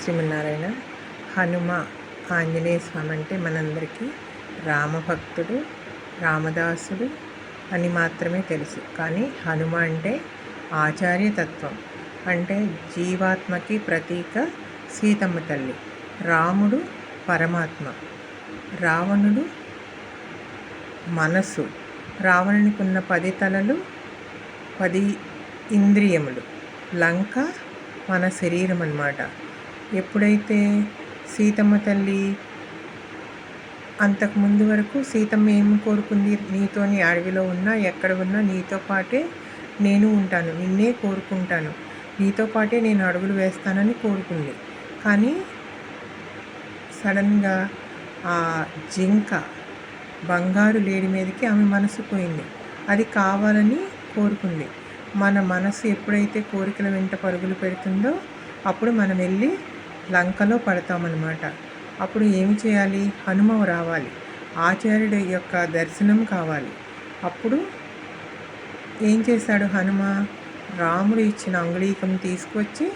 శ్రీమన్నారాయణ. హనుమ ఆంజనేయ స్వామి అంటే మనందరికీ రామభక్తుడు, రామదాసుడు అని మాత్రమే తెలుసు. కానీ హనుమ అంటే ఆచార్యతత్వం, అంటే జీవాత్మకి ప్రతీక సీతమ్మ తల్లి. రాముడు పరమాత్మ, రావణుడు మనసు. రావణునికి ఉన్న 10 తలలు, 10 ఇంద్రియములు. లంక మన శరీరం అన్నమాట. ఎప్పుడైతే సీతమ్మ తల్లి అంతకుముందు వరకు సీతమ్మ ఏం కోరుకుంది? నీతోని అడవిలో ఉన్నా ఎక్కడ ఉన్నా నీతో పాటే నేను ఉంటాను, నిన్నే కోరుకుంటాను, నీతో పాటే నేను అడుగులు వేస్తానని కోరుకుంది. కానీ సడన్గా ఆ జింక బంగారు లేడి మీదకి ఆమె మనసు పోయింది. అది కావాలని కోరుకుంది. మన మనసు ఎప్పుడైతే కోరికల వెంట పరుగులు పెడుతుందో అప్పుడు మనం వెళ్ళి లంకలో పడతామన్నమాట. అప్పుడు ఏమి చేయాలి? హనుమ రావాలి, ఆచార్యుడి యొక్క దర్శనం కావాలి. అప్పుడు ఏం చేశాడు హనుమ? రాముడు ఇచ్చిన అంగుళీకం తీసుకొచ్చి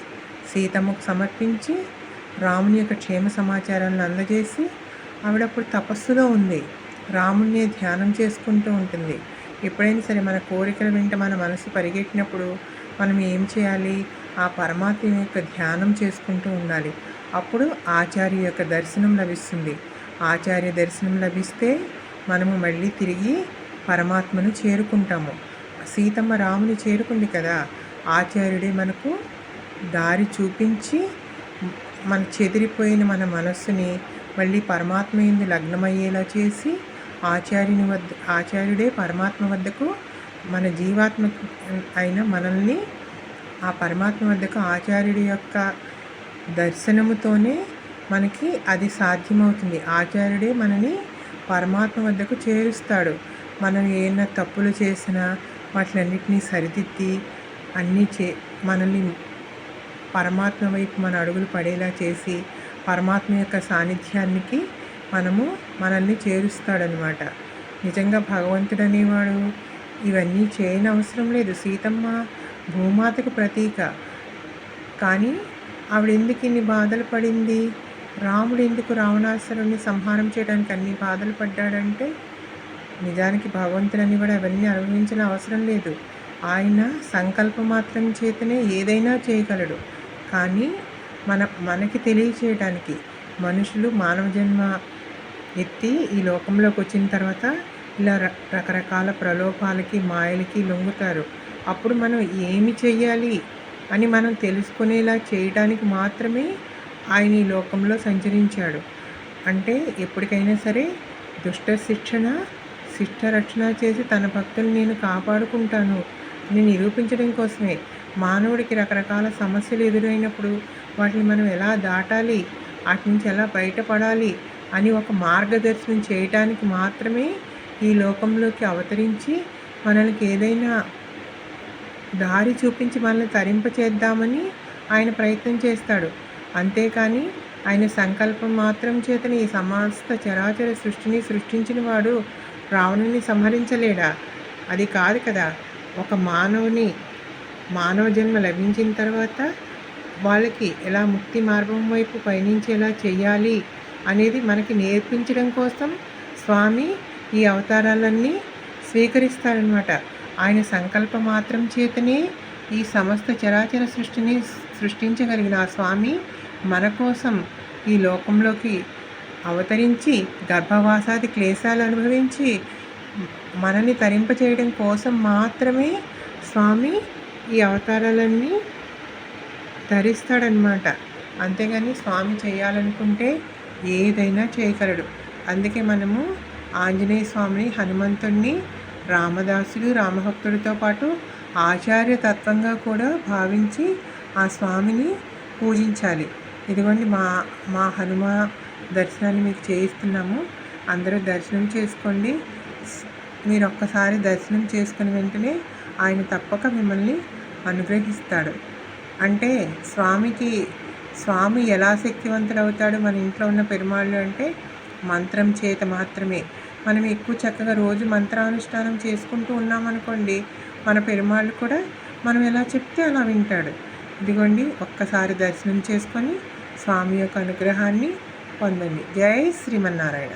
సీతమ్మకు సమర్పించి రాముని యొక్క క్షేమ సమాచారాలను అందజేసి, ఆవిడప్పుడు తపస్సులో ఉంది, రాముణ్ణి ధ్యానం చేసుకుంటూ ఉంటుంది. ఎప్పుడైనా సరే మన కోరికల వెంట మన మనసు పరిగెట్టినప్పుడు మనం ఏం చేయాలి? ఆ పరమాత్మ యొక్క ధ్యానం చేసుకుంటూ ఉండాలి. అప్పుడు ఆచార్య యొక్క దర్శనం లభిస్తుంది. ఆచార్య దర్శనం లభిస్తే మనము మళ్ళీ తిరిగి పరమాత్మను చేరుకుంటాము. సీతమ్మ రాముని చేరుకుంది కదా, ఆచార్యుడే మనకు దారి చూపించి మన చెదిరిపోయిన మన మనస్సుని మళ్ళీ పరమాత్మ యందు లగ్నమయ్యేలా చేసి ఆచార్యుడే పరమాత్మ వద్దకు, మన జీవాత్మ అయిన మనల్ని ఆ పరమాత్మ వద్దకు ఆచార్యుడి యొక్క దర్శనముతోనే మనకి అది సాధ్యమవుతుంది. ఆచార్యుడే మనని పరమాత్మ వద్దకు చేరుస్తాడు. మనం ఏమైనా తప్పులు చేసినా వాటిలన్నిటినీ సరిదిద్ది మనల్ని పరమాత్మ వైపు మన అడుగులు పడేలా చేసి పరమాత్మ యొక్క సాన్నిధ్యానికి మనల్ని చేరుస్తాడనమాట. నిజంగా భగవంతుడు అనేవాడు ఇవన్నీ చేయనవసరం లేదు. సీతమ్మ భూమాతకు ప్రతీక. కానీ ఆవిడ ఎందుకు ఇన్ని బాధలు పడింది? రాముడు ఎందుకు రావణాసురుడిని సంహారం చేయడానికి అన్ని బాధలు పడ్డాడంటే, నిజానికి భగవంతుడు అనేవాడు అవన్నీ అనుభవించిన అవసరం లేదు. ఆయన సంకల్ప మాత్రం చేతనే ఏదైనా చేయగలడు. కానీ మనకి తెలియచేయడానికి మనుషులు మానవ జన్మ ఎత్తి ఈ లోకంలోకి వచ్చిన తర్వాత ఇలా రకరకాల ప్రలోభాలకి మాయలకి లొంగుతారు. అప్పుడు మనం ఏమి చెయ్యాలి అని మనం తెలుసుకునేలా చేయడానికి మాత్రమే ఆయన ఈ లోకంలో సంచరించాడు. అంటే ఎప్పటికైనా సరే దుష్ట శిక్షణ శిష్ట రక్షణ చేసి తన భక్తులను నేను కాపాడుకుంటాను అని నిరూపించడం కోసమే. మానవుడికి రకరకాల సమస్యలు ఎదురైనప్పుడు వాటిని మనం ఎలా దాటాలి, వాటి నుంచి ఎలా బయటపడాలి అని ఒక మార్గదర్శనం చేయటానికి మాత్రమే ఈ లోకంలోకి అవతరించి మనకి ఏదైనా దారి చూపించి మనల్ని తరింపచేద్దామని ఆయన ప్రయత్నం చేస్తాడు. అంతేకాని ఆయన సంకల్పం మాత్రం చేతని ఈ సమస్త చరాచర సృష్టిని సృష్టించిన వాడు రావణుని సంహరించలేడా? అది కాదు కదా. ఒక మానవ జన్మ లభించిన తర్వాత వాళ్ళకి ఎలా ముక్తి మార్గం వైపు పయనించేలా చేయాలి అనేది మనకి నేర్పించడం కోసం స్వామి ఈ అవతారాలన్నీ స్వీకరిస్తారనమాట. ఆయన సంకల్ప మాత్రం చేతనే ఈ సమస్త చరాచర సృష్టిని సృష్టించగలిగిన ఆ స్వామి మన కోసం ఈ లోకంలోకి అవతరించి గర్భవాసాది క్లేశాలు అనుభవించి మనల్ని తరింపచేయడం కోసం మాత్రమే స్వామి ఈ అవతారాలన్నీ ధరిస్తాడనమాట. అంతేగాని స్వామి చేయాలనుకుంటే ఏదైనా చేయగలడు. అందుకే మనము ఆంజనేయ స్వామిని, హనుమంతుడిని రామదాసుడు, రామభక్తుడితో పాటు ఆచార్య తత్వంగా కూడా భావించి ఆ స్వామిని పూజించాలి. ఇదిగోండి మా హనుమ దర్శనాన్ని మీకు చేయిస్తున్నాము. అందరూ దర్శనం చేసుకోండి. మీరు ఒక్కసారి దర్శనం చేసుకుని వెంటనే ఆయన తప్పక మిమ్మల్ని అనుగ్రహిస్తాడు. అంటే స్వామి ఎలా శక్తివంతుడవుతాడు మన ఇంట్లో ఉన్న పెరుమాళ్ళు అంటే మంత్రం చేత మాత్రమే. మనం ఎక్కువ చక్కగా రోజు మంత్రానుష్ఠానం చేసుకుంటూ ఉన్నామనుకోండి, మన పెరుమాళ్ళు కూడా మనం ఎలా చెప్తే అలా వింటాడు. ఇదిగోండి ఒక్కసారి దర్శనం చేసుకొని స్వామి యొక్క అనుగ్రహాన్ని పొందండి. జై శ్రీమన్నారాయణ.